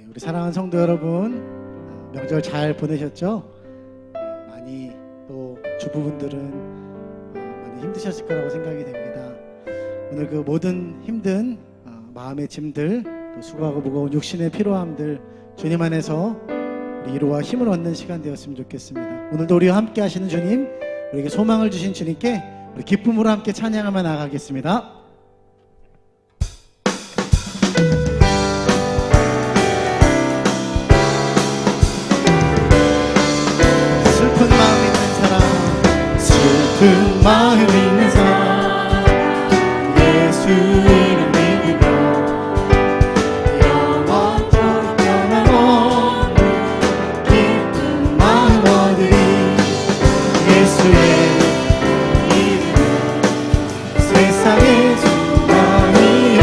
우리 사랑하는 성도 여러분, 명절 잘 보내셨죠? 많이 또 주부분들은 많이 힘드셨을 거라고 생각이 됩니다. 오늘 그 모든 힘든 마음의 짐들, 또 수고하고 무거운 육신의 피로함들 주님 안에서 우리 위로와 힘을 얻는 시간 되었으면 좋겠습니다. 오늘도 우리와 함께 하시는 주님, 우리에게 소망을 주신 주님께 우리 기쁨으로 함께 찬양하며 나아가겠습니다. 슬픈 마음 있는 사람, 슬픈 마음 있는 사람, 예수 이름 믿으며 영원토록 변함없는 기쁜 마음 얻으리. 예수의 이름은 세상의 소망이요,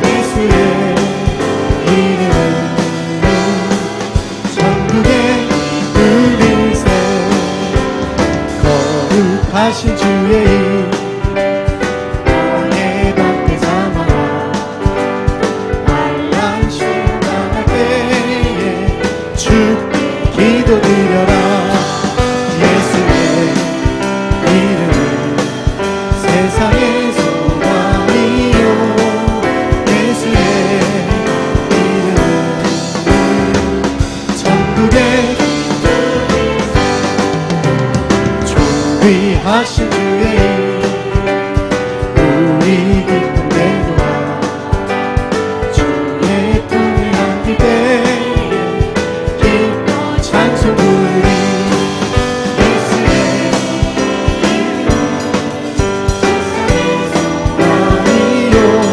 예수의 이름은 천국의 불빛에 거룩하신 주의 이름 왕의 밖에 삼아 알람 신당할 때에 주께 기도드려라. 예수의 이름은 세상의 소망이요, 예수의 이름은 천국의 존귀하신 주의 이름 우리 기쁨 되도록 주의 꿈을 안길 때에 기뻐 찬송 부르리. 예수의 이름은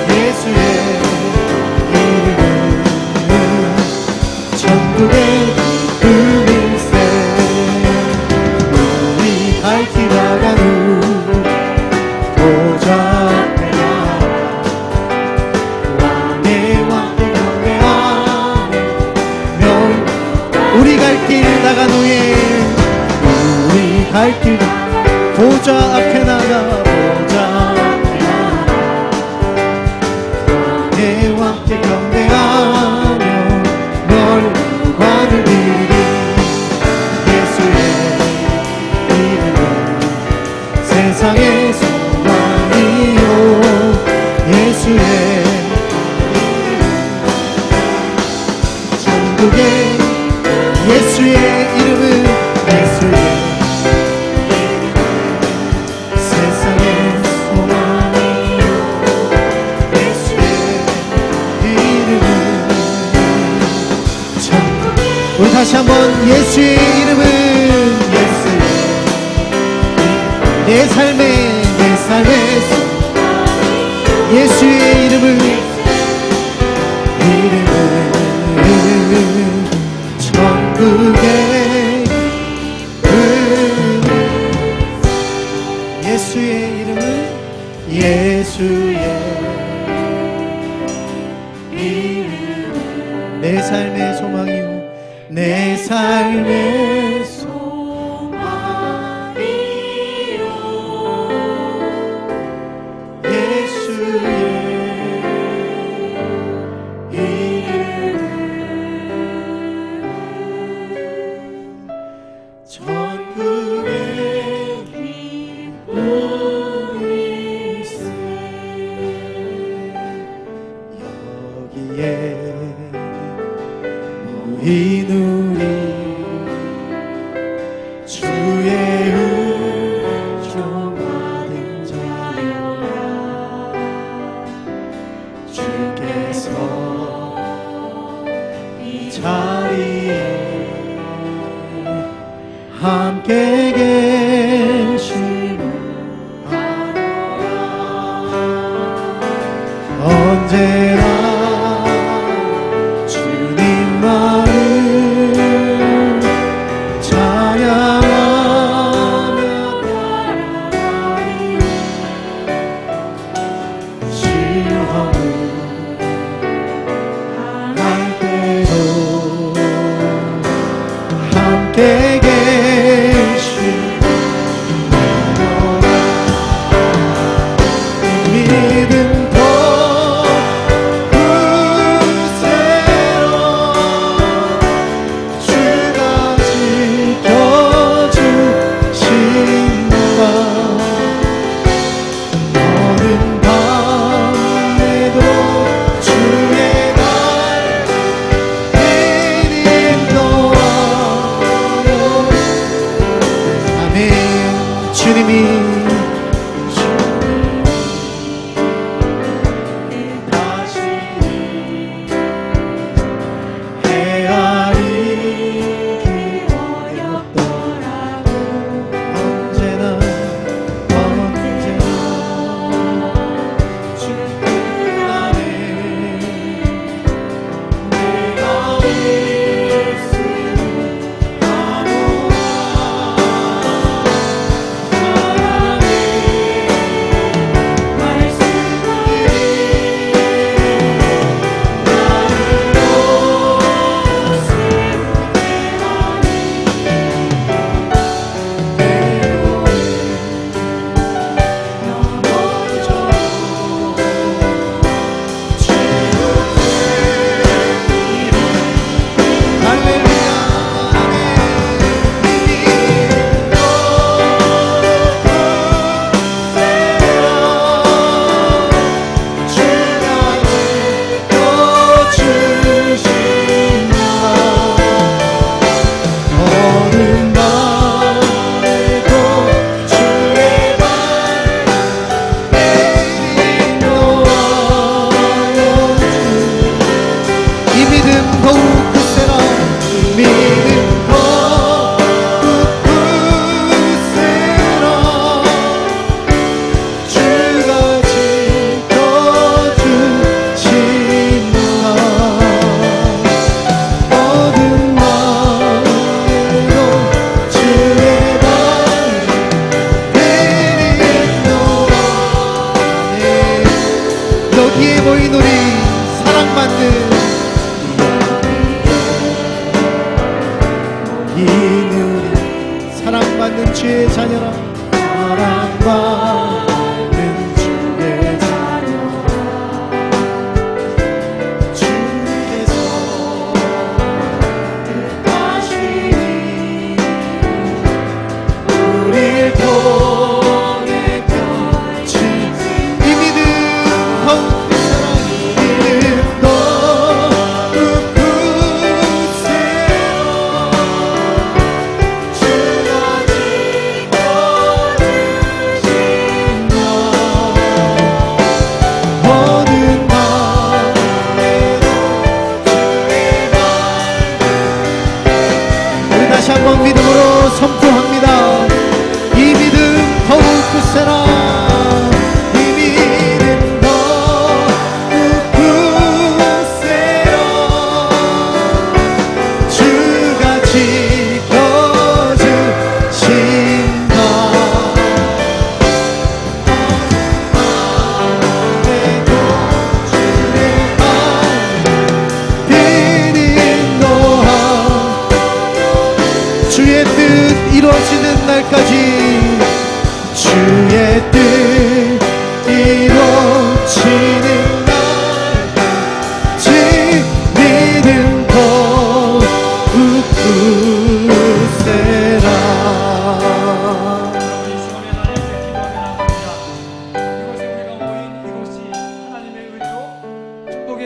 예수의 이름은 천국의 불빛에 우리 갈 길 나가는 보좌 앞에 나아가 왕의 왕께 경배하며 우리 갈 길 나간 후에 우리 갈 길 보좌 앞에 나가 보좌 앞에 나가 왕의 왕께 경배하며 널 관을 드리리. 예수의 이름은 세상의 소망이요, 예수의 천국의 예수의 이름은 세상의 소망이요, 예수의 이름은 천국의. 우리 다시 한번 예수의 이름은 내 삶의 예수의 이름은 천국의 예수의 이름은 내 삶의 소망이요, 내 삶의 모인 우리 주의 은총 받은 자여, 주께서 이 자리에 함께 계심을 아노라. 언제나 믿음도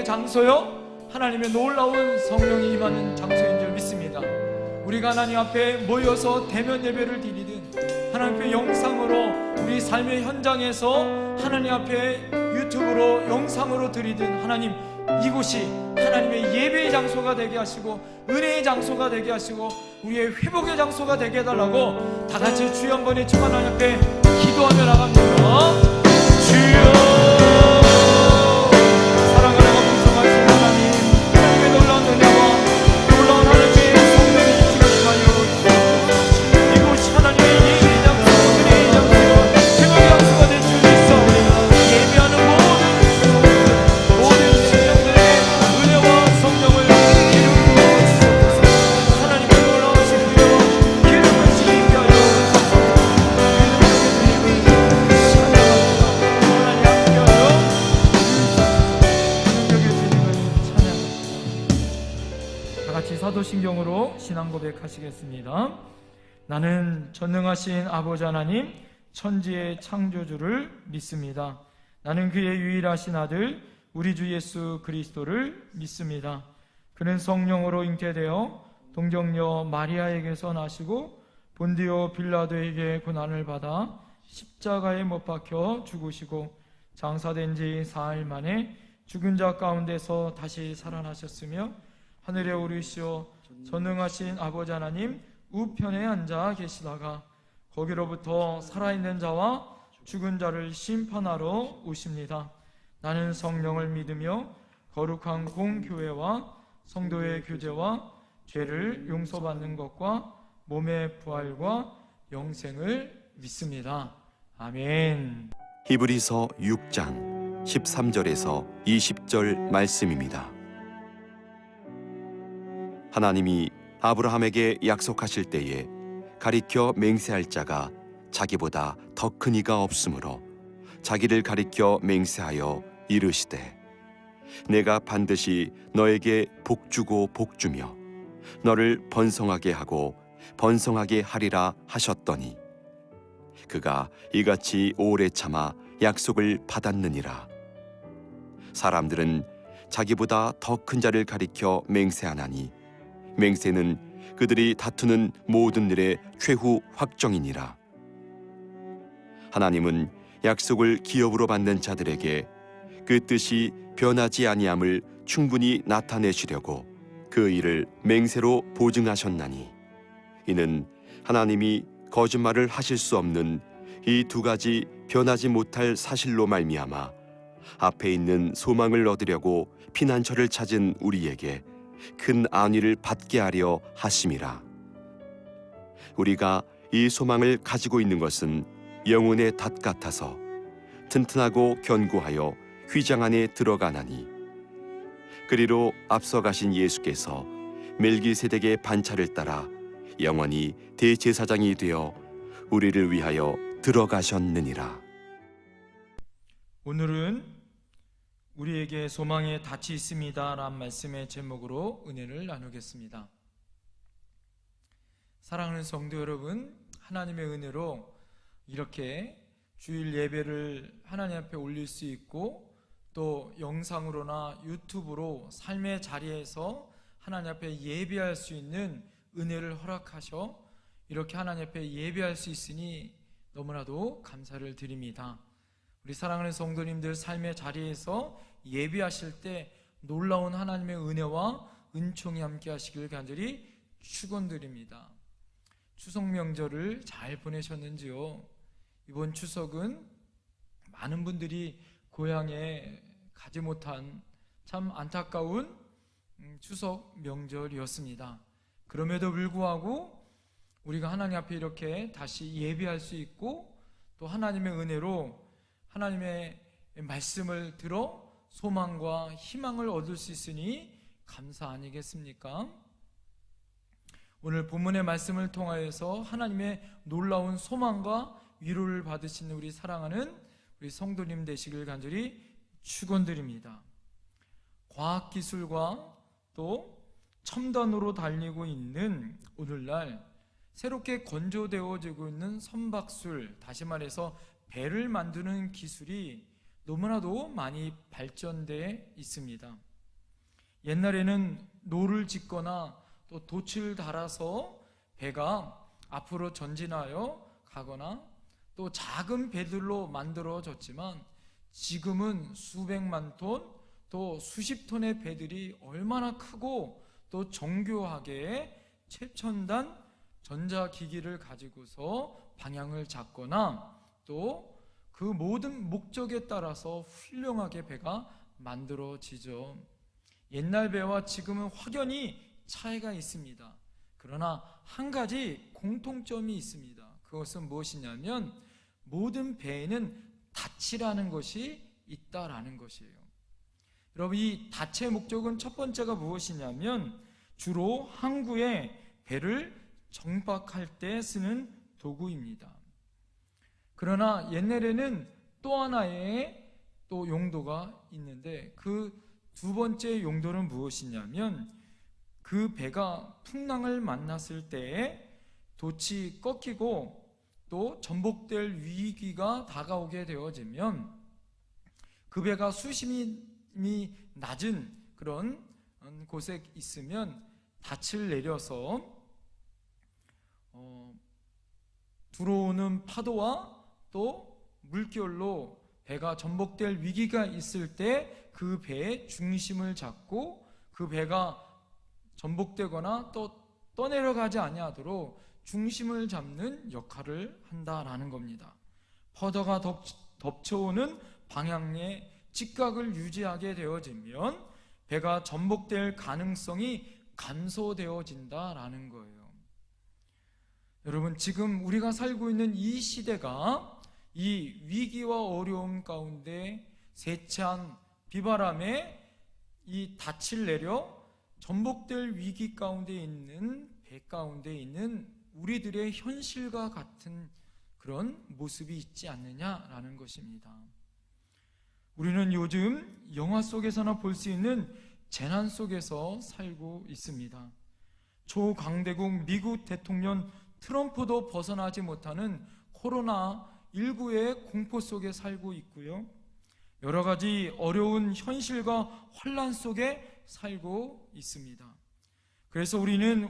장소요, 하나님의 놀라운 성령이 임하는 장소인 줄 믿습니다. 우리가 하나님 앞에 모여서 대면 예배를 드리든 하나님 앞에 영상으로 우리 삶의 현장에서 하나님 앞에 유튜브로 영상으로 드리든, 하나님 이곳이 하나님의 예배의 장소가 되게 하시고 은혜의 장소가 되게 하시고 우리의 회복의 장소가 되게 해달라고 다 같이 주여 한번 외치고 하나님 앞에 기도하며 나갑니다. 주여, 사랑을 하고 풍성하신 하나님, 하나님의 놀라운 은혜와 놀라운 하나님의 성령이 이 시간 임하여 이곳이 하나님의 예배의 장소, 은혜의 장소, 회복의 장소가 될 줄 믿사오니 예배하는 모든 신령들의 은혜와 성령을 기름으로 주옵소서. 하나님의 놀라우신 은혜와 기름을 지키게 하여 사도신경으로 신앙 고백하시겠습니다. 나는 전능하신 아버지 하나님, 천지의 창조주를 믿습니다. 나는 그의 유일하신 아들 우리 주 예수 그리스도를 믿습니다. 그는 성령으로 잉태되어 동정녀 마리아에게서 나시고 본디오 빌라도에게 고난을 받아 십자가에 못 박혀 죽으시고 장사된 지 사흘 만에 죽은 자 가운데서 다시 살아나셨으며 하늘에 오르시어 전능하신 아버지 하나님 우편에 앉아 계시다가 거기로부터 살아있는 자와 죽은 자를 심판하러 오십니다. 나는 성령을 믿으며 거룩한 공교회와 성도의 교제와 죄를 용서받는 것과 몸의 부활과 영생을 믿습니다. 아멘. 히브리서 6장 13절에서 20절 말씀입니다. 하나님이 아브라함에게 약속하실 때에 가리켜 맹세할 자가 자기보다 더 큰 이가 없으므로 자기를 가리켜 맹세하여 이르시되 내가 반드시 너에게 복주고 복주며 너를 번성하게 하고 번성하게 하리라 하셨더니 그가 이같이 오래 참아 약속을 받았느니라. 사람들은 자기보다 더 큰 자를 가리켜 맹세하나니 맹세는 그들이 다투는 모든 일의 최후 확정이니라. 하나님은 약속을 기업으로 받는 자들에게 그 뜻이 변하지 아니함을 충분히 나타내시려고 그 일을 맹세로 보증하셨나니 이는 하나님이 거짓말을 하실 수 없는 이 두 가지 변하지 못할 사실로 말미암아 앞에 있는 소망을 얻으려고 피난처를 찾은 우리에게 큰 안위를 받게 하려 하심이라. 우리가 이 소망을 가지고 있는 것은 영혼의 닷 같아서 튼튼하고 견고하여 휘장 안에 들어가나니 그리로 앞서 가신 예수께서 멜기세덱의 반차를 따라 영원히 대제사장이 되어 우리를 위하여 들어가셨느니라. 오늘은 우리에게 소망의 닻이 있습니다 라는 말씀의 제목으로 은혜를 나누겠습니다. 사랑하는 성도 여러분, 하나님의 은혜로 이렇게 주일 예배를 하나님 앞에 올릴 수 있고 또 영상으로나 유튜브로 삶의 자리에서 하나님 앞에 예배할 수 있는 은혜를 허락하셔 이렇게 하나님 앞에 예배할 수 있으니 너무나도 감사를 드립니다. 우리 사랑하는 성도님들 삶의 자리에서 예배하실 때 놀라운 하나님의 은혜와 은총이 함께 하시길 간절히 축원드립니다. 추석 명절을 잘 보내셨는지요? 이번 추석은 많은 분들이 고향에 가지 못한 참 안타까운 추석 명절이었습니다. 그럼에도 불구하고 우리가 하나님 앞에 이렇게 다시 예배할 수 있고 또 하나님의 은혜로 하나님의 말씀을 들어 소망과 희망을 얻을 수 있으니 감사 아니겠습니까? 오늘 본문의 말씀을 통하여서 하나님의 놀라운 소망과 위로를 받으시는 우리 사랑하는 우리 성도님 되시길 간절히 축원드립니다. 과학기술과 또 첨단으로 달리고 있는 오늘날 새롭게 건조되어지고 있는 선박술, 다시 말해서 배를 만드는 기술이 너무나도 많이 발전되어 있습니다. 옛날에는 노를 짓거나 또 돛을 달아서 배가 앞으로 전진하여 가거나 또 작은 배들로 만들어졌지만 지금은 수백만 톤 또 수십 톤의 배들이 얼마나 크고 또 정교하게 최첨단 전자기기를 가지고서 방향을 잡거나 또 그 모든 목적에 따라서 훌륭하게 배가 만들어지죠. 옛날 배와 지금은 확연히 차이가 있습니다. 그러나 한 가지 공통점이 있습니다. 그것은 무엇이냐면 모든 배에는 닻이라는 것이 있다라는 것이에요. 여러분, 이 닻의 목적은 첫 번째가 무엇이냐면 주로 항구에 배를 정박할 때 쓰는 도구입니다. 그러나 옛날에는 또 하나의 또 용도가 있는데 그 두 번째 용도는 무엇이냐면 그 배가 풍랑을 만났을 때에 돛이 꺾이고 또 전복될 위기가 다가오게 되어지면 그 배가 수심이 낮은 그런 곳에 있으면 닻을 내려서 들어오는 파도와 또 물결로 배가 전복될 위기가 있을 때 그 배의 중심을 잡고 그 배가 전복되거나 또 떠내려가지 아니하도록 중심을 잡는 역할을 한다라는 겁니다. 파도가 덮쳐오는 방향의 직각을 유지하게 되어지면 배가 전복될 가능성이 감소되어진다라는 거예요. 여러분, 지금 우리가 살고 있는 이 시대가 이 위기와 어려움 가운데 세찬 비바람에 이 닻을 내려 전복될 위기 가운데 있는 배 가운데 있는 우리들의 현실과 같은 그런 모습이 있지 않느냐라는 것입니다. 우리는 요즘 영화 속에서나 볼 수 있는 재난 속에서 살고 있습니다. 초강대국 미국 대통령 트럼프도 벗어나지 못하는 코로나19의 공포 속에 살고 있고요. 여러 가지 어려운 현실과 혼란 속에 살고 있습니다. 그래서 우리는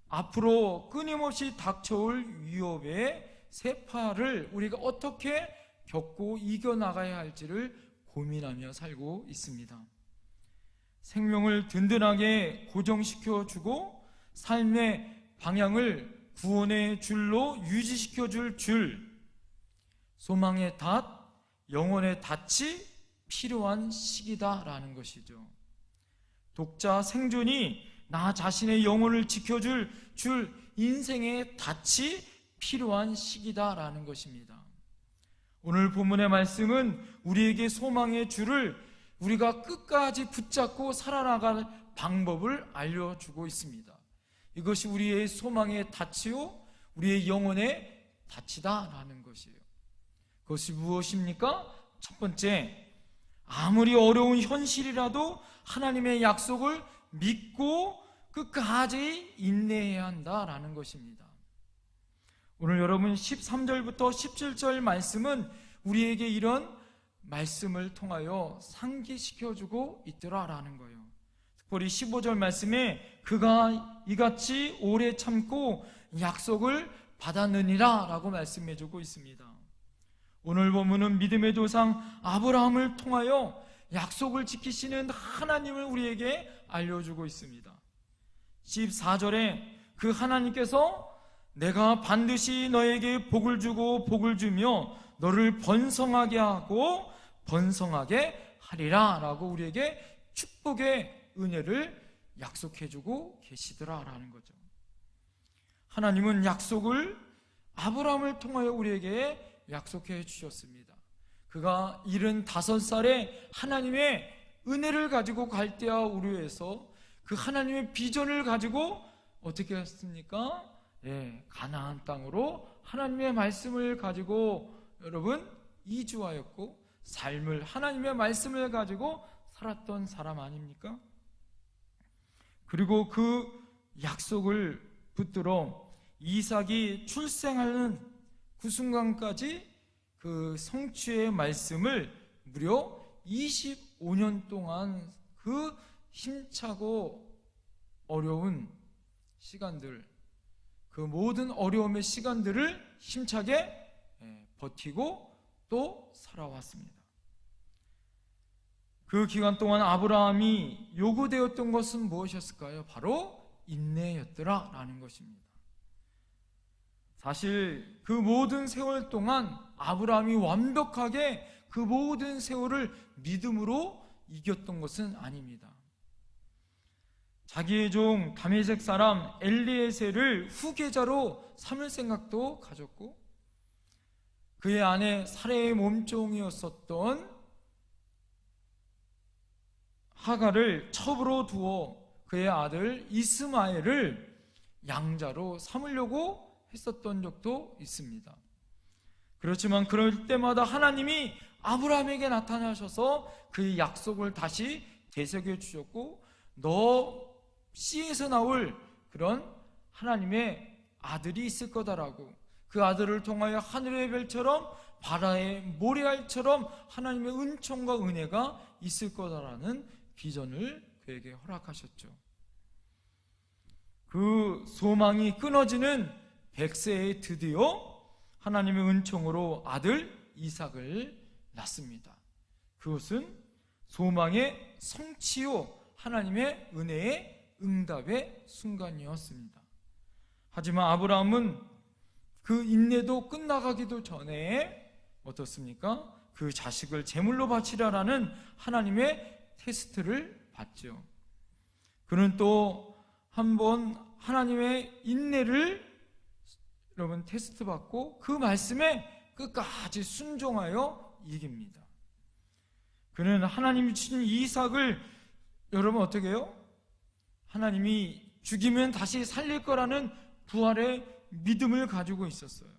앞으로 끊임없이 닥쳐올 위협의 세파를 우리가 어떻게 겪고 이겨나가야 할지를 고민하며 살고 있습니다. 생명을 든든하게 고정시켜주고 삶의 방향을 구원의 줄로 유지시켜줄 줄, 소망의 닷, 영혼의 닻이 필요한 시기다라는 것이죠. 독자 생존이 나 자신의 영혼을 지켜줄 인생의 닻이 필요한 시기다라는 것입니다. 오늘 본문의 말씀은 우리에게 소망의 줄을 우리가 끝까지 붙잡고 살아나갈 방법을 알려주고 있습니다. 이것이 우리의 소망의 닻이요 우리의 영혼의 닻이다라는 것이에요. 그것이 무엇입니까? 첫 번째, 아무리 어려운 현실이라도 하나님의 약속을 믿고 끝까지 인내해야 한다라는 것입니다. 오늘 여러분 13절부터 17절 말씀은 우리에게 이런 말씀을 통하여 상기시켜주고 있더라라는 거예요. 특별히 15절 말씀에 그가 이같이 오래 참고 약속을 받았느니라 라고 말씀해주고 있습니다. 오늘 본문은 믿음의 조상 아브라함을 통하여 약속을 지키시는 하나님을 우리에게 알려주고 있습니다. 14절에 그 하나님께서 내가 반드시 너에게 복을 주고 복을 주며 너를 번성하게 하고 번성하게 하리라 라고 우리에게 축복의 은혜를 약속해주고 계시더라라는 거죠. 하나님은 약속을 아브라함을 통하여 우리에게 약속해 주셨습니다. 그가 75살에 하나님의 은혜를 가지고 갈대아 우르에서 그 하나님의 비전을 가지고 어떻게 했습니까? 가나안 땅으로 하나님의 말씀을 가지고 여러분 이주하였고 삶을 하나님의 말씀을 가지고 살았던 사람 아닙니까? 그리고 그 약속을 붙들어 이삭이 출생하는 그 순간까지 그 성취의 말씀을 무려 25년 동안 그 힘차고 어려운 시간들, 그 모든 어려움의 시간들을 힘차게 버티고 또 살아왔습니다. 그 기간 동안 아브라함이 요구되었던 것은 무엇이었을까요? 바로 인내였더라 라는 것입니다. 사실 그 모든 세월 동안 아브라함이 완벽하게 그 모든 세월을 믿음으로 이겼던 것은 아닙니다. 자기의 종 다메섹 사람 엘리에셀을 후계자로 삼을 생각도 가졌고, 그의 아내 사레의 몸종이었었던 하갈을 첩으로 두어 그의 아들 이스마엘을 양자로 삼으려고 했었던 적도 있습니다. 그렇지만 그럴 때마다 하나님이 아브라함에게 나타나셔서 그의 약속을 다시 되새겨 주셨고, 너 씨에서 나올 그런 하나님의 아들이 있을 거다라고, 그 아들을 통하여 하늘의 별처럼 바다의 모래알처럼 하나님의 은총과 은혜가 있을 거다라는 비전을 그에게 허락하셨죠. 그 소망이 끊어지는 100세에 드디어 하나님의 은총으로 아들 이삭을 낳습니다. 그것은 소망의 성취요 하나님의 은혜의 응답의 순간이었습니다. 하지만 아브라함은 그 인내도 끝나가기도 전에 어떻습니까? 그 자식을 제물로 바치라라는 하나님의 테스트를 받죠. 그는 또 한 번 하나님의 인내를 여러분 테스트 받고 그 말씀에 끝까지 순종하여 이깁니다. 그는 하나님이 주신 이삭을 여러분 어떻게 해요? 하나님이 죽이면 다시 살릴 거라는 부활의 믿음을 가지고 있었어요.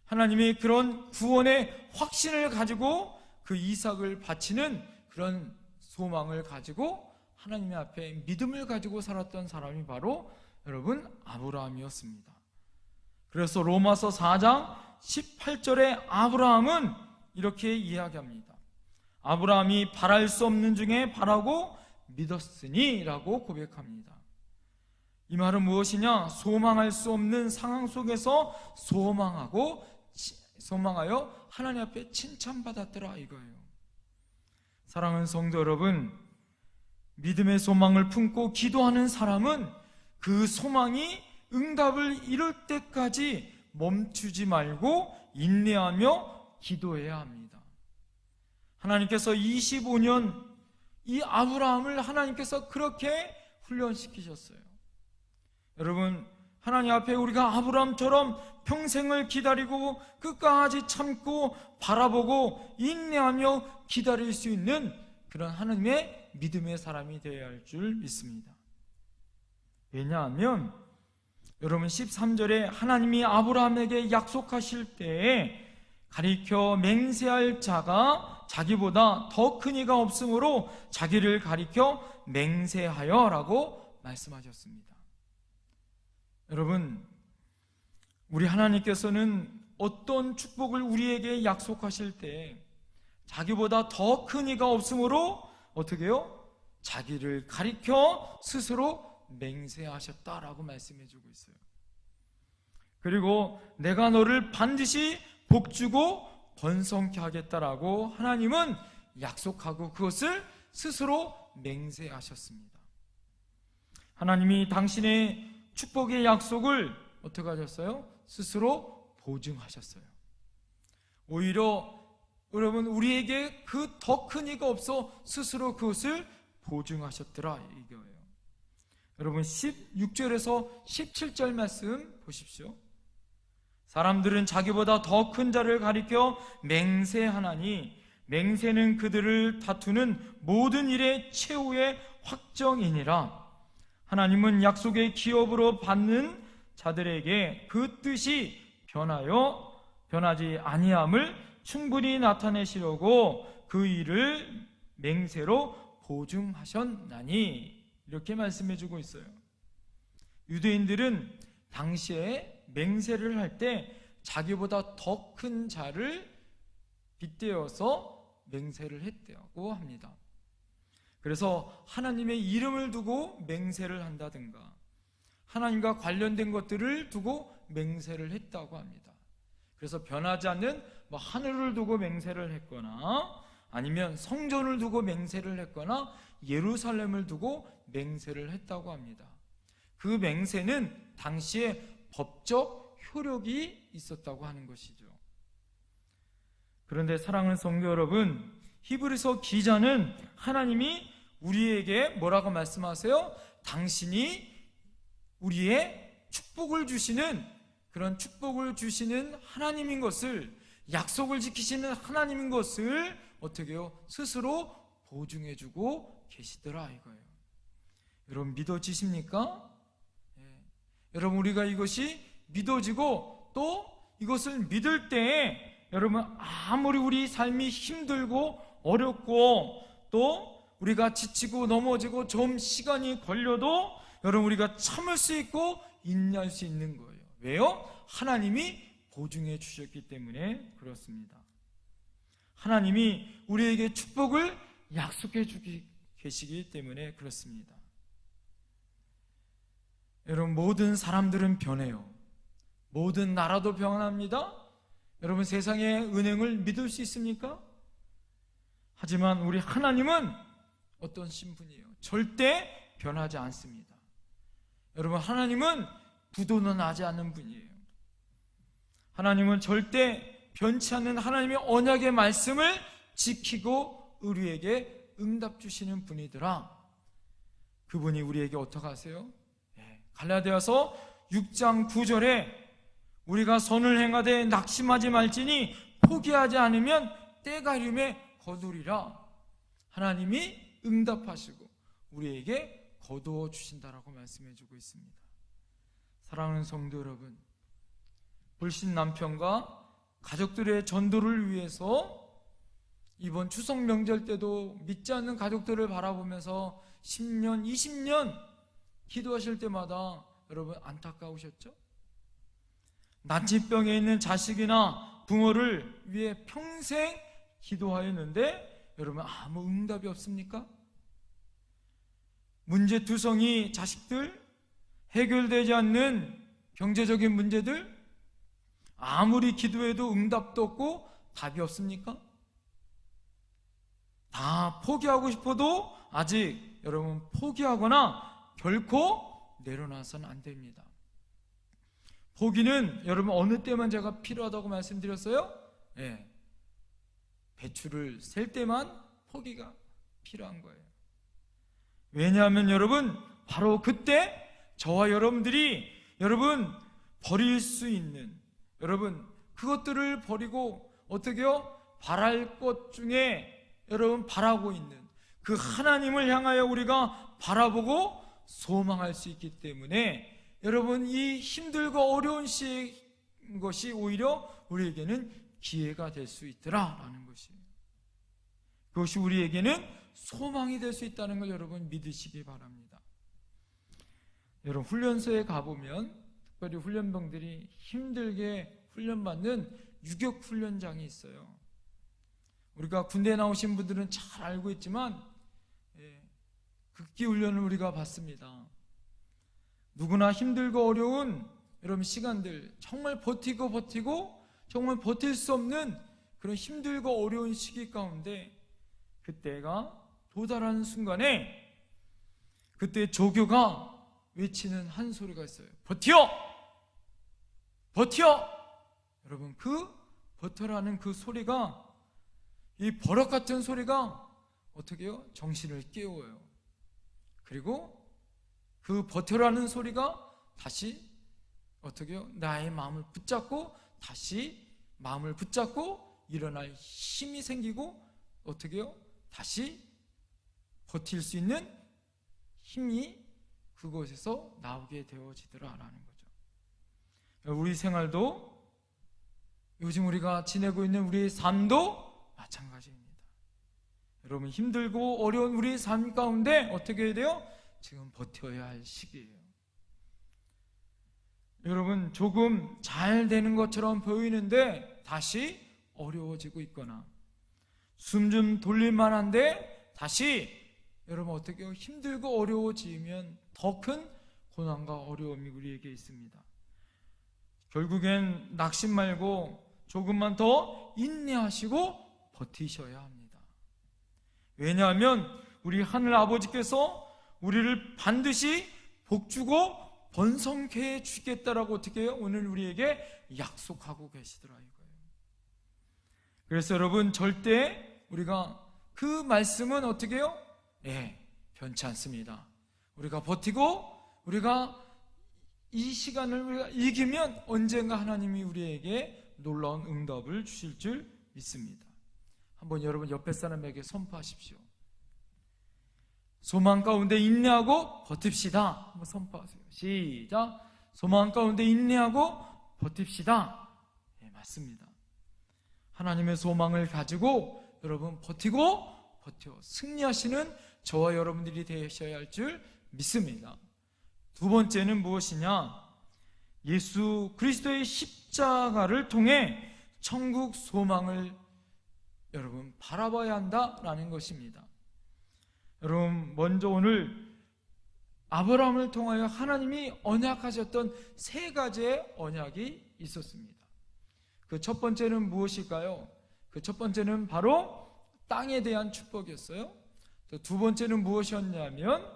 하나님의 그런 구원의 확신을 가지고 그 이삭을 바치는 그런 소망을 가지고 하나님의 앞에 믿음을 가지고 살았던 사람이 바로 여러분 아브라함이었습니다. 그래서 로마서 4장 18절에 아브라함은 이렇게 이야기합니다. 아브라함이 바랄 수 없는 중에 바라고 믿었으니 라고 고백합니다. 이 말은 무엇이냐? 소망할 수 없는 상황 속에서 소망하여 하나님 앞에 칭찬받았더라 이거예요. 사랑하는 성도 여러분, 믿음의 소망을 품고 기도하는 사람은 그 소망이 응답을 이룰 때까지 멈추지 말고 인내하며 기도해야 합니다. 하나님께서 25년 이 아브라함을 하나님께서 그렇게 훈련시키셨어요. 여러분, 하나님 앞에 우리가 아브라함처럼 평생을 기다리고 끝까지 참고 바라보고 인내하며 기다릴 수 있는 그런 하나님의 믿음의 사람이 되어야 할 줄 믿습니다. 왜냐하면 여러분 13절에 하나님이 아브라함에게 약속하실 때에 가리켜 맹세할 자가 자기보다 더 큰 이가 없으므로 자기를 가리켜 맹세하여 라고 말씀하셨습니다. 여러분, 우리 하나님께서는 어떤 축복을 우리에게 약속하실 때 자기보다 더 큰 이가 없으므로 어떻게 해요? 자기를 가리켜 스스로 맹세하셨다라고 말씀해주고 있어요. 그리고 내가 너를 반드시 복주고 번성케 하겠다라고 하나님은 약속하고 그것을 스스로 맹세하셨습니다. 하나님이 당신의 축복의 약속을 어떻게 하셨어요? 스스로 보증하셨어요. 오히려 여러분 우리에게 그 더 큰 이가 없어 스스로 그것을 보증하셨더라 이거예요. 여러분 16절에서 17절 말씀 보십시오. 사람들은 자기보다 더 큰 자를 가리켜 맹세하나니 맹세는 그들을 다투는 모든 일의 최후의 확정이니라. 하나님은 약속의 기업으로 받는 자들에게 그 뜻이 변하지 아니함을 충분히 나타내시려고 그 일을 맹세로 보증하셨나니 이렇게 말씀해주고 있어요. 유대인들은 당시에 맹세를 할 때 자기보다 더 큰 자를 빗대어서 맹세를 했다고 합니다. 그래서 하나님의 이름을 두고 맹세를 한다든가 하나님과 관련된 것들을 두고 맹세를 했다고 합니다. 그래서 변하지 않는 하늘을 두고 맹세를 했거나 아니면 성전을 두고 맹세를 했거나 예루살렘을 두고 맹세를 했다고 합니다. 그 맹세는 당시에 법적 효력이 있었다고 하는 것이죠. 그런데 사랑하는 성도 여러분, 히브리서 기자는 하나님이 우리에게 뭐라고 말씀하세요? 당신이 우리의 축복을 주시는, 그런 축복을 주시는 하나님인 것을, 약속을 지키시는 하나님인 것을 어떻게 해요? 스스로 보증해주고 계시더라 이거예요. 여러분 믿어지십니까? 여러분 우리가 이것이 믿어지고 또 이것을 믿을 때에 여러분 아무리 우리 삶이 힘들고 어렵고 또 우리가 지치고 넘어지고 좀 시간이 걸려도 여러분 우리가 참을 수 있고 인내할 수 있는 거예요. 왜요? 하나님이 보증해 주셨기 때문에 그렇습니다. 하나님이 우리에게 축복을 약속해 주기 계시기 때문에 그렇습니다. 여러분 모든 사람들은 변해요. 모든 나라도 변합니다. 여러분 세상의 은행을 믿을 수 있습니까? 하지만 우리 하나님은 어떤 신분이에요? 절대 변하지 않습니다. 여러분 하나님은 부도는 나지 않는 분이에요. 하나님은 절대 변치 않는 하나님의 언약의 말씀을 지키고 우리에게 응답 주시는 분이더라. 그분이 우리에게 어떻게 하세요? 갈라디아서 6장 9절에 우리가 선을 행하되 낙심하지 말지니 포기하지 않으면 때가 이름에 거두리라. 하나님이 응답하시고 우리에게 거두어 주신다라고 말씀해 주고 있습니다. 사랑하는 성도 여러분, 불신 남편과 가족들의 전도를 위해서 이번 추석 명절 때도 믿지 않는 가족들을 바라보면서 10년, 20년 기도하실 때마다 여러분 안타까우셨죠? 난치병에 있는 자식이나 부모를 위해 평생 기도하였는데 여러분 아무 응답이 없습니까? 문제투성이 자식들, 해결되지 않는 경제적인 문제들, 아무리 기도해도 응답도 없고 답이 없습니까? 다 포기하고 싶어도 아직 여러분 포기하거나 결코 내려놔서는 안 됩니다. 포기는 여러분 어느 때만 제가 필요하다고 말씀드렸어요? 배추를 셀 때만 포기가 필요한 거예요. 왜냐하면 여러분 바로 그때 저와 여러분들이 여러분 버릴 수 있는, 여러분 그것들을 버리고 어떻게요? 바랄 것 중에 여러분 바라고 있는 그 하나님을 향하여 우리가 바라보고 소망할 수 있기 때문에 여러분 이 힘들고 어려운 것이 오히려 우리에게는 기회가 될 수 있더라라는 것이에요. 그것이 우리에게는 소망이 될 수 있다는 걸 여러분 믿으시기 바랍니다. 여러분 훈련소에 가보면 특별히 훈련병들이 힘들게 훈련받는 유격 훈련장이 있어요. 우리가 군대에 나오신 분들은 잘 알고 있지만 극기 훈련을 우리가 받습니다. 누구나 힘들고 어려운 여러분 시간들, 정말 버티고 정말 버틸 수 없는 그런 힘들고 어려운 시기 가운데 그때가 도달하는 순간에 그때 조교가 외치는 한 소리가 있어요. 버텨! 여러분 그 버텨라는 그 소리가, 이 버럭 같은 소리가 어떻게 해요? 정신을 깨워요. 그리고 그 버텨라는 소리가 다시 어떻게 해요? 나의 마음을 붙잡고 다시 마음을 붙잡고 일어날 힘이 생기고 어떻게 해요? 다시 버틸 수 있는 힘이 그곳에서 나오게 되어지더라라는 거죠. 우리 생활도 요즘 우리가 지내고 있는 우리의 삶도 마찬가지입니다. 여러분 힘들고 어려운 우리의 삶 가운데 어떻게 해야 돼요? 지금 버텨야 할 시기예요. 여러분 조금 잘 되는 것처럼 보이는데 다시 어려워지고 있거나 숨 좀 돌릴 만한데 다시 여러분 어떻게 힘들고 어려워지면 더 큰 고난과 어려움이 우리에게 있습니다. 결국엔 낙심 말고 조금만 더 인내하시고 버티셔야 합니다. 왜냐하면 우리 하늘 아버지께서 우리를 반드시 복주고 번성케 해 주겠다라고 어떻게 해요? 오늘 우리에게 약속하고 계시더라 이거예요. 그래서 여러분 절대 우리가 그 말씀은 어떻게 해요? 변치 않습니다. 우리가 버티고 우리가 이 시간을 우리가 이기면 언젠가 하나님이 우리에게 놀라운 응답을 주실 줄 믿습니다. 한번 여러분 옆에 사람에게 선포하십시오. 소망 가운데 인내하고 버팁시다. 한번 선포하세요. 시작. 소망 가운데 인내하고 버팁시다. 맞습니다. 하나님의 소망을 가지고 여러분 버티고 버텨 승리하시는 저와 여러분들이 되셔야 할 줄 믿습니다. 두 번째는 무엇이냐? 예수 그리스도의 십자가를 통해 천국 소망을 여러분 바라봐야 한다라는 것입니다. 여러분 먼저 오늘 아브라함을 통하여 하나님이 언약하셨던 세 가지의 언약이 있었습니다. 그 첫 번째는 무엇일까요? 그 첫 번째는 바로 땅에 대한 축복이었어요. 또 두 번째는 무엇이었냐면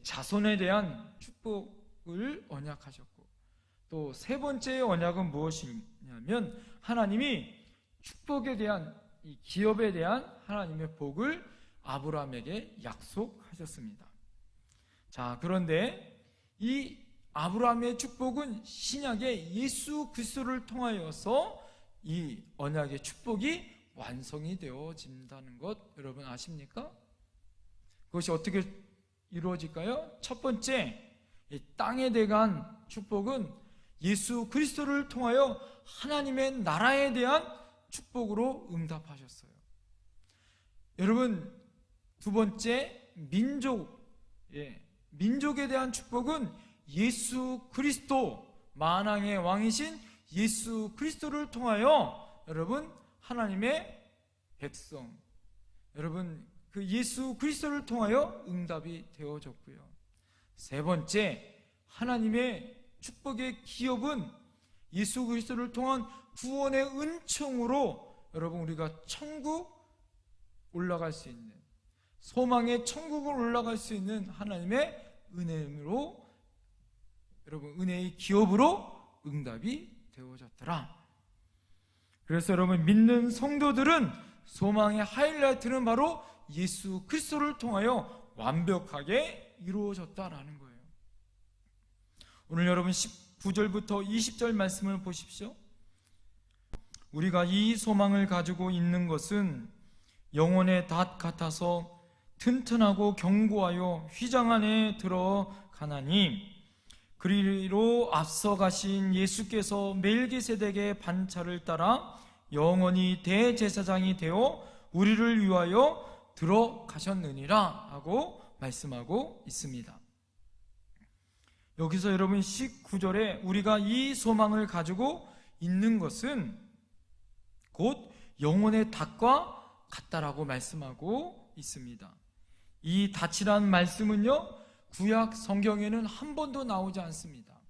자손에 대한 축복을 언약하셨고, 또 세 번째의 언약은 무엇이냐면 하나님이 축복에 대한 이 기업에 대한 하나님의 복을 아브라함에게 약속하셨습니다. 자, 그런데 이 아브라함의 축복은 신약의 예수 그리스도를 통하여서 이 언약의 축복이 완성이 되어진다는 것 여러분 아십니까? 그것이 어떻게 이루어질까요? 첫 번째, 이 땅에 대한 축복은 예수 그리스도를 통하여 하나님의 나라에 대한 축복으로 응답하셨어요. 여러분, 두 번째, 민족에 대한 축복은 예수 그리스도, 만왕의 왕이신 예수 그리스도를 통하여 여러분 하나님의 백성, 여러분 그 예수 그리스도를 통하여 응답이 되어졌고요. 세 번째, 하나님의 축복의 기업은 예수 그리스도를 통한 구원의 은총으로 여러분 우리가 천국 올라갈 수 있는, 소망의 천국을 올라갈 수 있는 하나님의 은혜로, 여러분 은혜의 기업으로 응답이 되어졌더라. 그래서 여러분 믿는 성도들은 소망의 하이라이트는 바로 예수 그리스도를 통하여 완벽하게 이루어졌다라는 거예요. 오늘 여러분 19절부터 20절 말씀을 보십시오. 우리가 이 소망을 가지고 있는 것은 영혼의 닷 같아서 튼튼하고 견고하여 휘장 안에 들어가나니, 그리로 앞서 가신 예수께서 멜기세덱의 반차를 따라 영원히 대제사장이 되어 우리를 위하여 들어가셨느니라 하고 말씀하고 있습니다. 여기서 여러분 19절에 우리가 이 소망을 가지고 있는 것은 곧 영혼의 닷과 같다라고 말씀하고 있습니다. 이 닷이란 말씀은요, 구약 성경에는 한 번도 나오지 않습니다.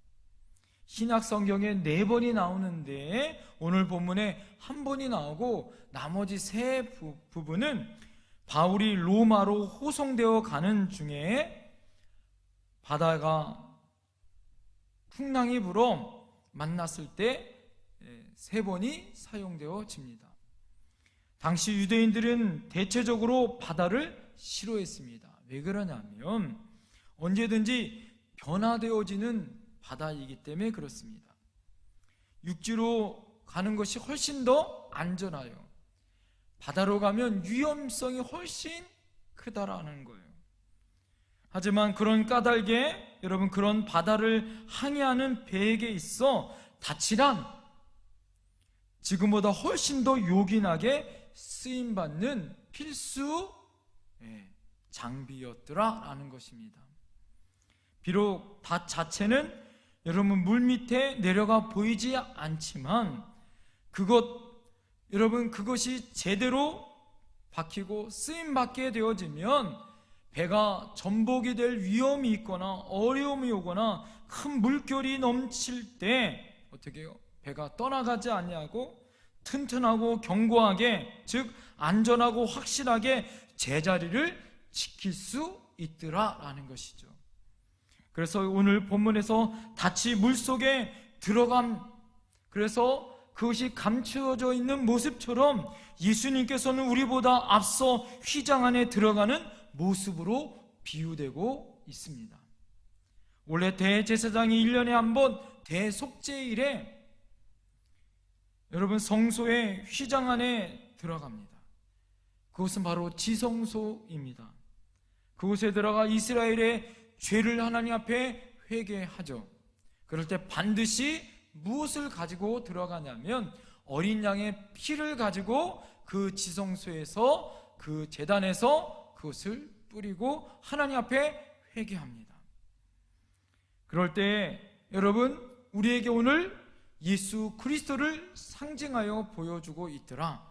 신약 성경에 4번이 나오는데 오늘 본문에 한 번이 나오고 나머지 세 부분은 바울이 로마로 호송되어 가는 중에 바다가 풍랑이 불어 만났을 때 3번이 사용되어집니다. 당시 유대인들은 대체적으로 바다를 싫어했습니다. 왜 그러냐면 언제든지 변화되어지는 바다이기 때문에 그렇습니다. 육지로 가는 것이 훨씬 더 안전하여 바다로 가면 위험성이 훨씬 크다라는 거예요. 하지만 그런 까닭에 여러분 그런 바다를 항해하는 배에게 있어 닷이란 지금보다 훨씬 더 요긴하게 쓰임받는 필수 장비였더라라는 것입니다. 비록 닷 자체는 여러분 물 밑에 내려가 보이지 않지만 여러분 그것이 제대로 박히고 쓰임받게 되어지면 배가 전복이 될 위험이 있거나 어려움이 오거나 큰 물결이 넘칠 때 어떻게 해요? 배가 떠나가지 아니하고 튼튼하고 견고하게, 즉 안전하고 확실하게 제자리를 지킬 수 있더라라는 것이죠. 그래서 오늘 본문에서 닻이 물속에 들어감, 그래서 그것이 감추어져 있는 모습처럼 예수님께서는 우리보다 앞서 휘장 안에 들어가는 모습으로 비유되고 있습니다. 원래 대제사장이 1년에 한 번 대속죄일에 여러분 성소의 휘장 안에 들어갑니다. 그것은 바로 지성소입니다. 그곳에 들어가 이스라엘의 죄를 하나님 앞에 회개하죠. 그럴 때 반드시 무엇을 가지고 들어가냐면 어린 양의 피를 가지고 그 지성소에서, 그 제단에서 그것을 뿌리고 하나님 앞에 회개합니다. 그럴 때 여러분, 우리에게 오늘 예수 그리스도를 상징하여 보여주고 있더라.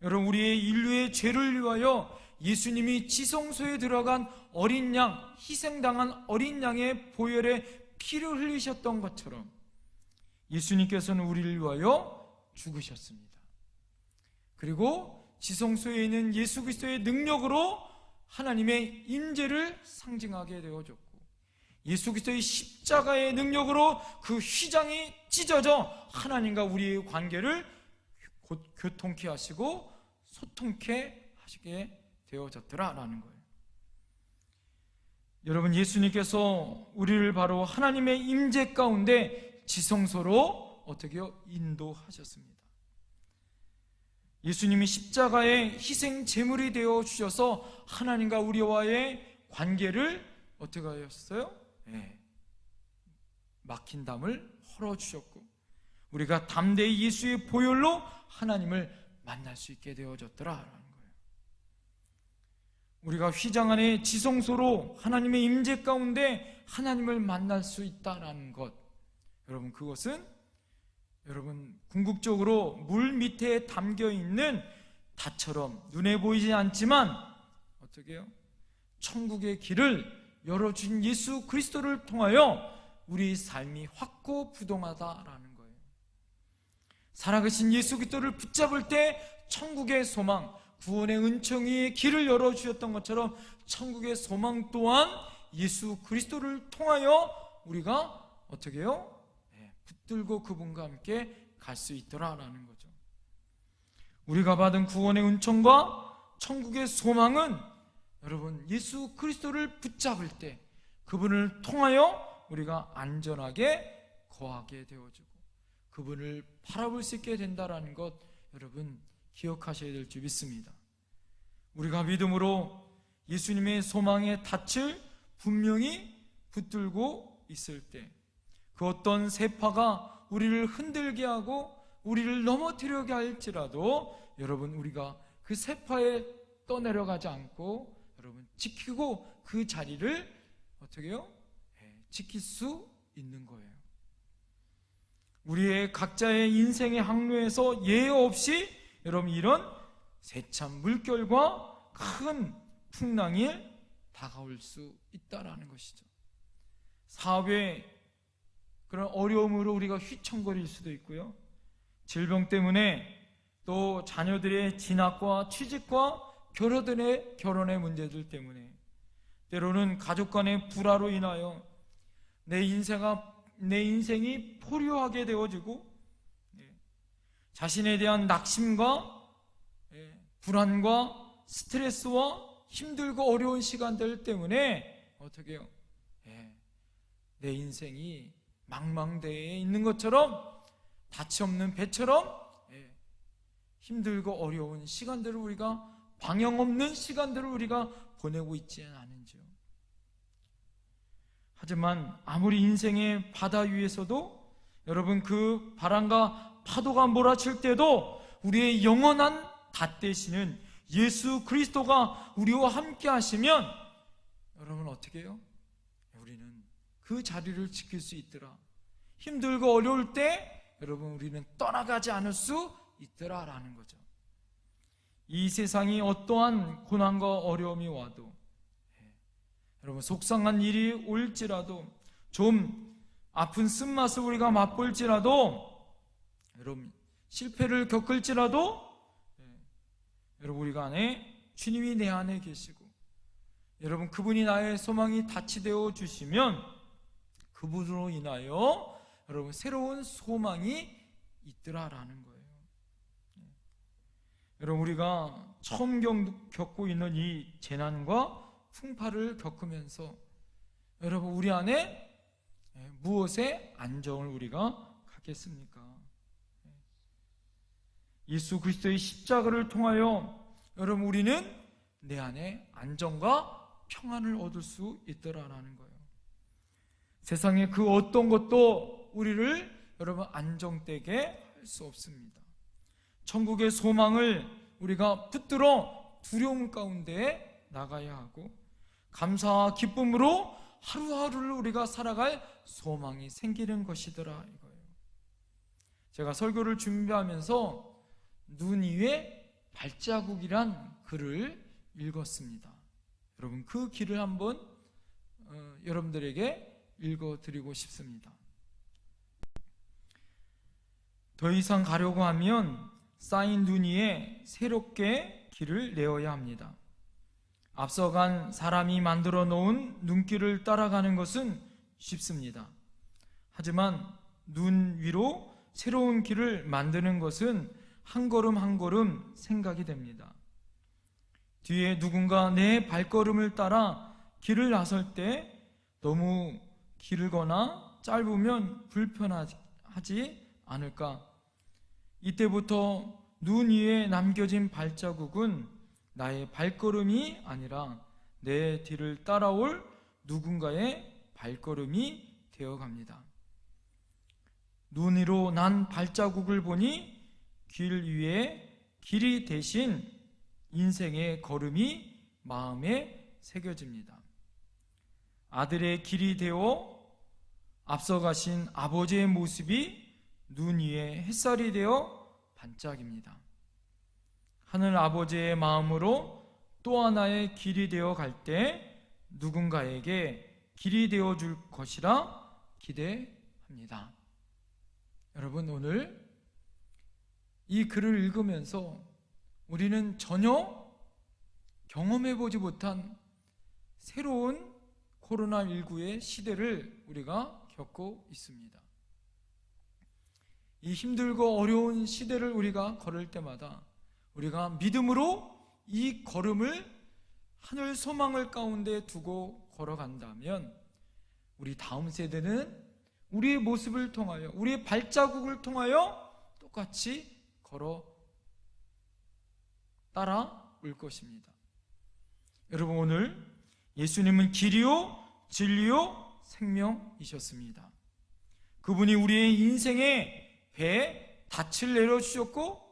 여러분, 우리의 인류의 죄를 위하여 예수님이 지성소에 들어간 어린 양, 희생당한 어린 양의 보혈에 피를 흘리셨던 것처럼 예수님께서는 우리를 위하여 죽으셨습니다. 그리고 지성소에 있는 예수 그리스도의 능력으로 하나님의 임재를 상징하게 되어졌고, 예수 그리스도의 십자가의 능력으로 그 휘장이 찢어져 하나님과 우리의 관계를 곧 교통케 하시고 소통케 하시게 되어졌더라라는 거예요. 여러분, 예수님께서 우리를 바로 하나님의 임재 가운데 지성소로 어떻게요? 인도하셨습니다. 예수님이 십자가의 희생 제물이 되어 주셔서 하나님과 우리와의 관계를 어떻게 하셨어요? 막힌 담을 헐어주셨고, 우리가 담대히 예수의 보혈로 하나님을 만날 수 있게 되어졌더라라는 거예요. 우리가 휘장 안에 지성소로 하나님의 임재 가운데 하나님을 만날 수 있다는 것, 여러분, 그것은 여러분 궁극적으로 물 밑에 담겨 있는 닷처럼 눈에 보이지 않지만 어떻게 해요? 천국의 길을 열어준 예수 그리스도를 통하여 우리 삶이 확고부동하다라는 거예요. 살아계신 예수 그리스도를 붙잡을 때 천국의 소망, 구원의 은총의 길을 열어주셨던 것처럼 천국의 소망 또한 예수 그리스도를 통하여 우리가 어떻게 해요? 붙들고 그분과 함께 갈 수 있더라라는 거죠. 우리가 받은 구원의 은총과 천국의 소망은 여러분 예수 그리스도를 붙잡을 때 그분을 통하여 우리가 안전하게 거하게 되어지고 그분을 바라볼 수 있게 된다라는 것, 여러분 기억하셔야 될 줄 믿습니다. 우리가 믿음으로 예수님의 소망의 닻을 분명히 붙들고 있을 때 그 어떤 세파가 우리를 흔들게 하고 우리를 넘어뜨리게 할지라도 여러분 우리가 그 세파에 떠내려가지 않고 여러분 지키고 그 자리를 어떻게 해요? 지킬 수 있는 거예요. 우리의 각자의 인생의 항로에서 예외 없이 여러분 이런 세찬 물결과 큰 풍랑이 다가올 수 있다라는 것이죠. 사업에 그런 어려움으로 우리가 휘청거릴 수도 있고요. 질병 때문에 또 자녀들의 진학과 취직과 결혼의 문제들 때문에 때로는 가족 간의 불화로 인하여 내 인생이 포효하게 되어지고 자신에 대한 낙심과 불안과 스트레스와 힘들고 어려운 시간들 때문에 어떻게 해요? 내 인생이 망망대해에 있는 것처럼 닻이 없는 배처럼 힘들고 어려운 시간들을 우리가 방향 없는 시간들을 우리가 보내고 있지는 않은지요. 하지만 아무리 인생의 바다 위에서도 여러분 그 바람과 파도가 몰아칠 때도 우리의 영원한 닷 되시는 예수 그리스도가 우리와 함께 하시면 여러분 어떻게 해요? 우리는 그 자리를 지킬 수 있더라. 힘들고 어려울 때 여러분 우리는 떠나가지 않을 수 있더라라는 거죠. 이 세상이 어떠한 고난과 어려움이 와도 여러분, 속상한 일이 올지라도, 좀 아픈 쓴맛을 우리가 맛볼지라도, 여러분, 실패를 겪을지라도, 여러분, 우리가 안에 주님이 내 안에 계시고, 여러분, 그분이 나의 소망이 닻이 되어 주시면 그분으로 인하여 여러분 새로운 소망이 있더라라는 거예요. 여러분, 우리가 처음 겪고 있는 이 재난과 풍파를 겪으면서 여러분, 우리 안에 무엇의 안정을 우리가 갖겠습니까? 예수 그리스도의 십자가를 통하여 여러분, 우리는 내 안에 안정과 평안을 얻을 수 있더라라는 거예요. 세상에 그 어떤 것도 우리를 여러분 안정되게 할 수 없습니다. 천국의 소망을 우리가 붙들어 두려움 가운데 나가야 하고, 감사와 기쁨으로 하루하루를 우리가 살아갈 소망이 생기는 것이더라 이거예요. 제가 설교를 준비하면서 눈 위에 발자국이란 글을 읽었습니다. 여러분, 그 길을 한번 여러분들에게 읽어드리고 싶습니다. 더 이상 가려고 하면 쌓인 눈 위에 새롭게 길을 내어야 합니다. 앞서간 사람이 만들어 놓은 눈길을 따라가는 것은 쉽습니다. 하지만 눈 위로 새로운 길을 만드는 것은 한 걸음 한 걸음 생각이 됩니다. 뒤에 누군가 내 발걸음을 따라 길을 나설 때 너무 길거나 짧으면 불편하지 않을까? 이때부터 눈 위에 남겨진 발자국은 나의 발걸음이 아니라 내 뒤를 따라올 누군가의 발걸음이 되어갑니다. 눈 위로 난 발자국을 보니 길 위에 길이 대신 인생의 걸음이 마음에 새겨집니다. 아들의 길이 되어 앞서가신 아버지의 모습이 눈 위에 햇살이 되어 반짝입니다. 하늘 아버지의 마음으로 또 하나의 길이 되어 갈 때 누군가에게 길이 되어 줄 것이라 기대합니다. 여러분, 오늘 이 글을 읽으면서 우리는 전혀 경험해보지 못한 새로운 코로나19의 시대를 우리가 겪고 있습니다. 이 힘들고 어려운 시대를 우리가 걸을 때마다 우리가 믿음으로 이 걸음을 하늘 소망을 가운데 두고 걸어간다면 우리 다음 세대는 우리의 모습을 통하여, 우리의 발자국을 통하여 똑같이 걸어 따라올 것입니다. 여러분, 오늘 예수님은 길이요 진리요 생명이셨습니다. 그분이 우리의 인생의 배에 닻을 내려주셨고,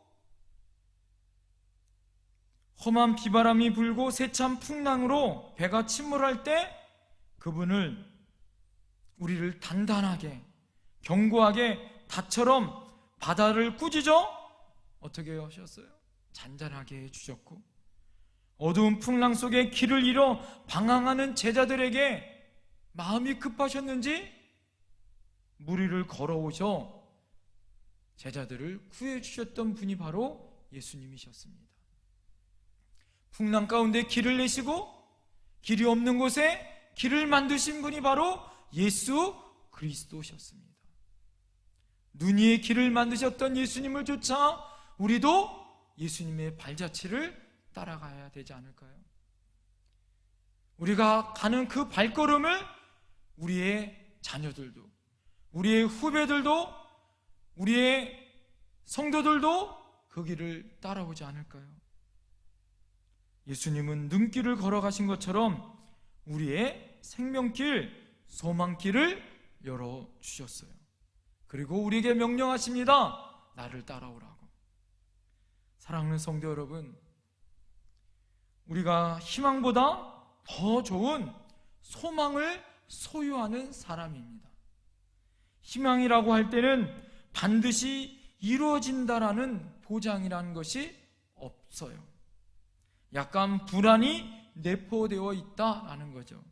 험한 비바람이 불고 세찬 풍랑으로 배가 침몰할 때 그분을, 우리를 단단하게 견고하게 닷처럼 바다를 꾸짖어 어떻게 하셨어요? 잔잔하게 해주셨고, 어두운 풍랑 속에 길을 잃어 방황하는 제자들에게 마음이 급하셨는지 물 위를 걸어오셔 제자들을 구해주셨던 분이 바로 예수님이셨습니다. 풍랑 가운데 길을 내시고 길이 없는 곳에 길을 만드신 분이 바로 예수 그리스도셨습니다. 눈 위에 길을 만드셨던 예수님을 쫓아 우리도 예수님의 발자취를 따라가야 되지 않을까요? 우리가 가는 그 발걸음을 우리의 자녀들도, 우리의 후배들도, 우리의 성도들도 그 길을 따라오지 않을까요? 예수님은 눈길을 걸어가신 것처럼 우리의 생명길, 소망길을 열어주셨어요. 그리고 우리에게 명령하십니다. 나를 따라오라고. 사랑하는 성도 여러분, 우리가 희망보다 더 좋은 소망을 소유하는 사람입니다. 희망이라고 할 때는 반드시 이루어진다라는 보장이라는 것이 없어요. 약간 불안이 내포되어 있다라는 거죠.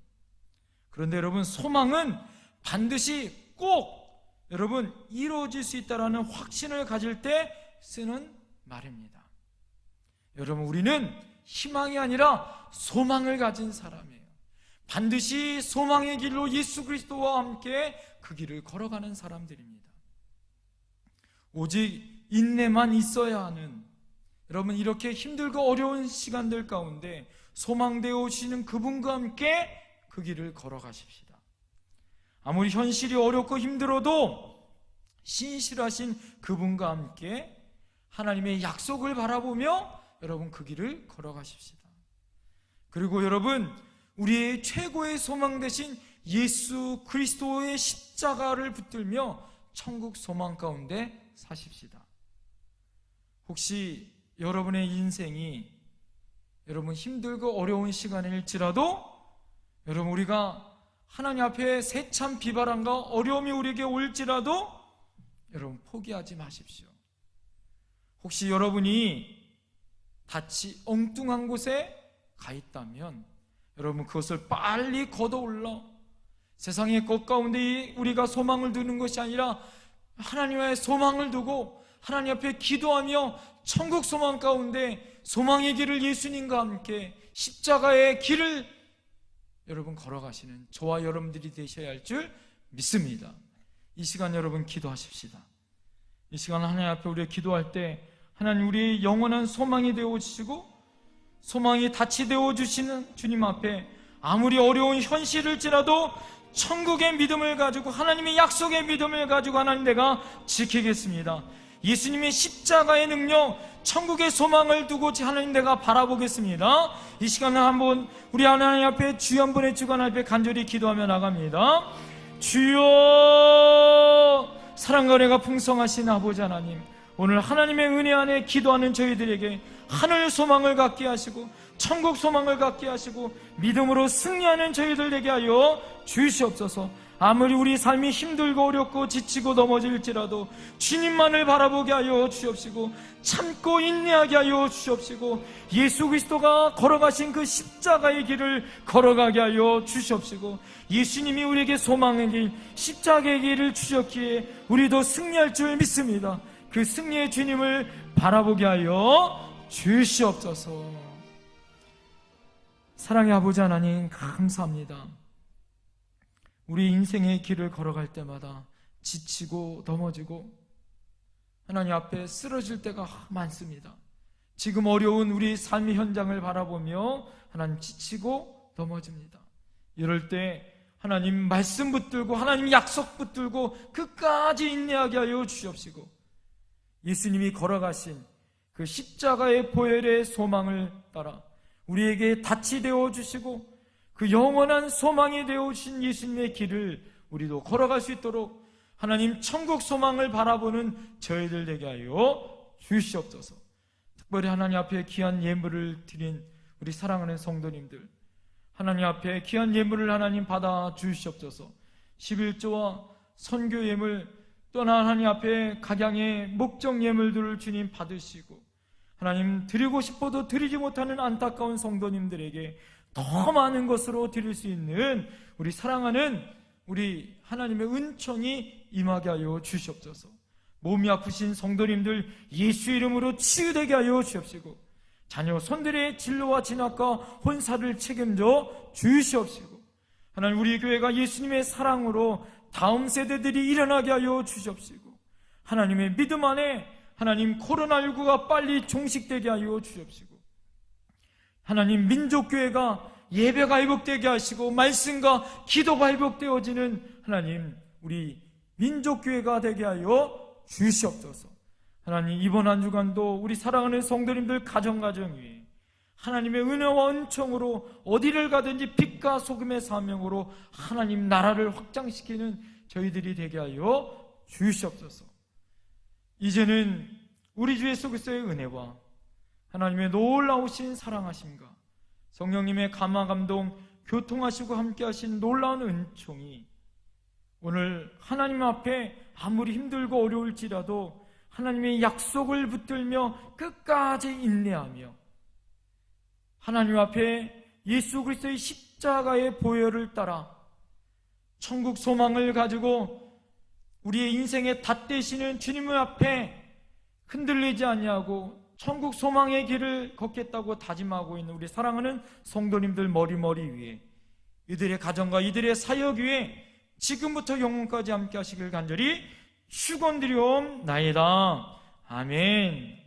그런데 여러분, 소망은 반드시 꼭 여러분 이루어질 수 있다라는 확신을 가질 때 쓰는 말입니다. 여러분, 우리는 희망이 아니라 소망을 가진 사람이에요. 반드시 소망의 길로 예수 그리스도와 함께 그 길을 걸어가는 사람들입니다. 오직 인내만 있어야 하는, 여러분, 이렇게 힘들고 어려운 시간들 가운데 소망되어 오시는 그분과 함께 그 길을 걸어가십시다. 아무리 현실이 어렵고 힘들어도 신실하신 그분과 함께 하나님의 약속을 바라보며 여러분 그 길을 걸어가십시다. 그리고 여러분, 우리의 최고의 소망 되신 예수 그리스도의 십자가를 붙들며 천국 소망 가운데 사십시다. 혹시 여러분의 인생이 여러분 힘들고 어려운 시간일지라도 여러분, 우리가 하나님 앞에 세찬 비바람과 어려움이 우리에게 올지라도 여러분 포기하지 마십시오. 혹시 여러분이 닻이 엉뚱한 곳에 가 있다면 여러분 그것을 빨리 걷어올라 세상의 것 가운데 우리가 소망을 두는 것이 아니라 하나님의 소망을 두고 하나님 앞에 기도하며 천국 소망 가운데 소망의 길을 예수님과 함께 십자가의 길을 여러분 걸어가시는 저와 여러분들이 되셔야 할 줄 믿습니다. 이 시간 여러분 기도하십시다. 이 시간 하나님 앞에 우리가 기도할 때 하나님 우리의 영원한 소망이 되어주시고 소망이 닻이 되어주시는 주님 앞에 아무리 어려운 현실일지라도 천국의 믿음을 가지고 하나님의 약속의 믿음을 가지고 하나님 내가 지키겠습니다. 예수님의 십자가의 능력, 천국의 소망을 두고 하나님 내가 바라보겠습니다. 이 시간에 한번 우리 하나님 앞에 주여 한 번의 주간 앞에 간절히 기도하며 나갑니다. 주여, 사랑과 은혜가 풍성하신 아버지 하나님, 오늘 하나님의 은혜 안에 기도하는 저희들에게 하늘 소망을 갖게 하시고 천국 소망을 갖게 하시고 믿음으로 승리하는 저희들 되게 하여 주시옵소서. 아무리 우리 삶이 힘들고 어렵고 지치고 넘어질지라도 주님만을 바라보게 하여 주시옵시고 참고 인내하게 하여 주시옵시고 예수 그리스도가 걸어가신 그 십자가의 길을 걸어가게 하여 주시옵시고 예수님이 우리에게 소망의 길, 십자가의 길을 주셨기에 우리도 승리할 줄 믿습니다. 그 승리의 주님을 바라보게 하여 주시옵소서. 사랑의 아버지 하나님, 감사합니다. 우리 인생의 길을 걸어갈 때마다 지치고 넘어지고 하나님 앞에 쓰러질 때가 많습니다. 지금 어려운 우리 삶의 현장을 바라보며 하나님 지치고 넘어집니다. 이럴 때 하나님 말씀 붙들고 하나님 약속 붙들고 끝까지 인내하게 하여 주시옵시고 예수님이 걸어가신 그 십자가의 보혈의 소망을 따라 우리에게 닻이 되어주시고 그 영원한 소망이 되어주신 예수님의 길을 우리도 걸어갈 수 있도록 하나님 천국 소망을 바라보는 저희들 되게 하여 주시옵소서. 특별히 하나님 앞에 귀한 예물을 드린 우리 사랑하는 성도님들, 하나님 앞에 귀한 예물을 하나님 받아 주시옵소서. 11조와 선교 예물 또 하나님 앞에 각양의 목적 예물들을 주님 받으시고 하나님 드리고 싶어도 드리지 못하는 안타까운 성도님들에게 더 많은 것으로 드릴 수 있는 우리 사랑하는 우리 하나님의 은총이 임하게 하여 주시옵소서. 몸이 아프신 성도님들 예수 이름으로 치유되게 하여 주시옵시고 자녀 손들의 진로와 진학과 혼사를 책임져 주시옵시고 하나님 우리 교회가 예수님의 사랑으로 다음 세대들이 일어나게 하여 주시옵시고 하나님의 믿음 안에 하나님 코로나19가 빨리 종식되게 하여 주시옵시고 하나님 민족교회가 예배가 회복되게 하시고 말씀과 기도가 회복되어지는 하나님 우리 민족교회가 되게 하여 주시옵소서. 하나님 이번 한 주간도 우리 사랑하는 성도님들 가정 위에 하나님의 은혜와 은총으로 어디를 가든지 빛과 소금의 사명으로 하나님 나라를 확장시키는 저희들이 되게 하여 주시옵소서. 이제는 우리 주 예수 그리스도의 은혜와 하나님의 놀라우신 사랑하심과 성령님의 감화 감동 교통하시고 함께하신 놀라운 은총이 오늘 하나님 앞에 아무리 힘들고 어려울지라도 하나님의 약속을 붙들며 끝까지 인내하며 하나님 앞에 예수 그리스도의 십자가의 보혈을 따라 천국 소망을 가지고 우리의 인생의 닷되시는 주님 앞에 흔들리지 아니하고 천국 소망의 길을 걷겠다고 다짐하고 있는 우리 사랑하는 성도님들 머리 위에, 이들의 가정과 이들의 사역 위에 지금부터 영원까지 함께 하시길 간절히 축원드리옵나이다. 아멘.